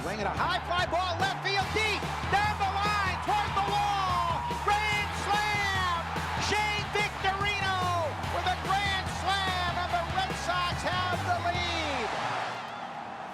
Swinging a high fly ball, left field deep, down the line, toward the wall, grand slam! Shane Victorino with a grand slam, and the Red Sox have the lead.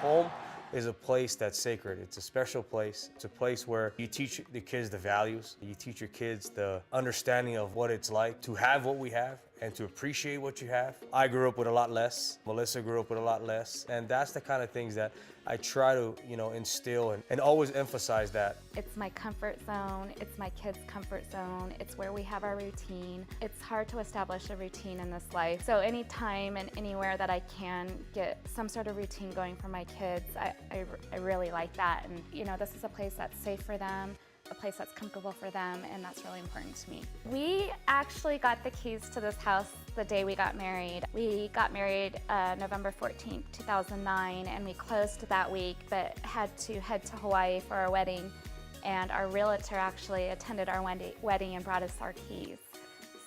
Home is a place that's sacred. It's a special place. It's a place where you teach the kids the values. You teach your kids the understanding of what it's like to have what we have and to appreciate what you have. I grew up with a lot less. Melissa grew up with a lot less. And that's the kind of things that I try to, instill and always emphasize that. It's my comfort zone. It's my kids' comfort zone. It's where we have our routine. It's hard to establish a routine in this life. So anytime and anywhere that I can get some sort of routine going for my kids, I really like that. And this is a place that's safe for them, a place that's comfortable for them, and that's really important to me. We actually got the keys to this house the day we got married. We got married November 14th, 2009, and we closed that week, but had to head to Hawaii for our wedding, and our realtor actually attended our wedding and brought us our keys.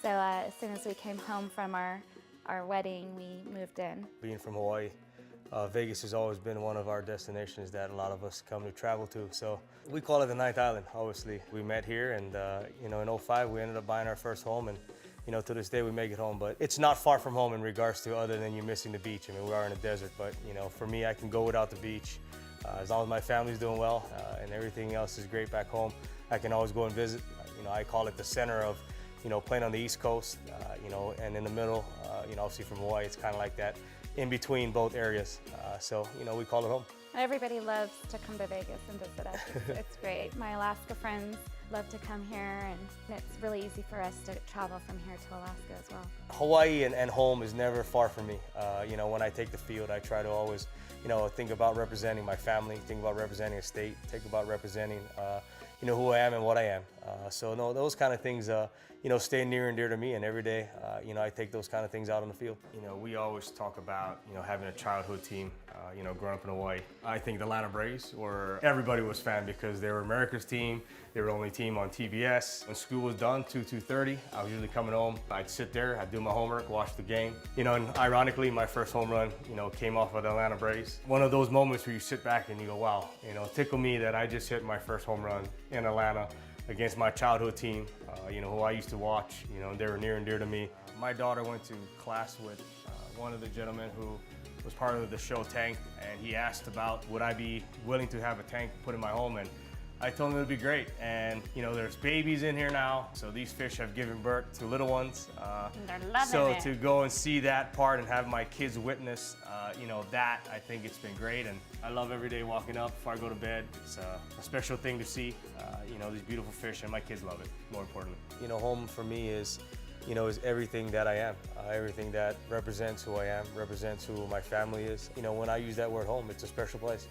So as soon as we came home from our wedding, we moved in. Being from Hawaii, Vegas has always been one of our destinations that a lot of us come to travel to. So we call it the ninth island, obviously. We met here and, in '05 we ended up buying our first home and, to this day we make it home. But it's not far from home in regards to other than you missing the beach. I mean, we are in a desert, but, for me, I can go without the beach. As long as my family's doing well and everything else is great back home, I can always go and visit. I call it the center of, playing on the East Coast, and in the middle, obviously from Hawaii, it's kind of like that in between both areas. So, we call it home. Everybody loves to come to Vegas and visit us. It's great. My Alaska friends love to come here, and it's really easy for us to travel from here to Alaska as well. Hawaii and home is never far from me. When I take the field, I try to always, think about representing my family, think about representing a state, think about representing, who I am and what I am. So no, those kind of things, stay near and dear to me, and every day, I take those kind of things out on the field. We always talk about, having a childhood team, growing up in Hawaii. I think the Atlanta Braves were, everybody was fan because they were America's team. They were the only team on TBS. When school was done, 2:30, I was usually coming home. I'd sit there, I'd do my homework, watch the game. And ironically, my first home run, came off of the Atlanta Braves. One of those moments where you sit back and you go, wow, tickle me that I just hit my first home run in Atlanta against my childhood team, who I used to watch, they were near and dear to me. My daughter went to class with one of the gentlemen who was part of the show Tank, and he asked about would I be willing to have a tank put in my home, and I told him it would be great. And there's babies in here now, so these fish have given birth to little ones. They're loving so it. to go and see that part and have my kids witness, that, I think it's been great. And I love every day walking up before I go to bed. It's a special thing to see, these beautiful fish, and my kids love it, more importantly. Home for me is everything that I am, everything that represents who I am, represents who my family is. When I use that word home, it's a special place.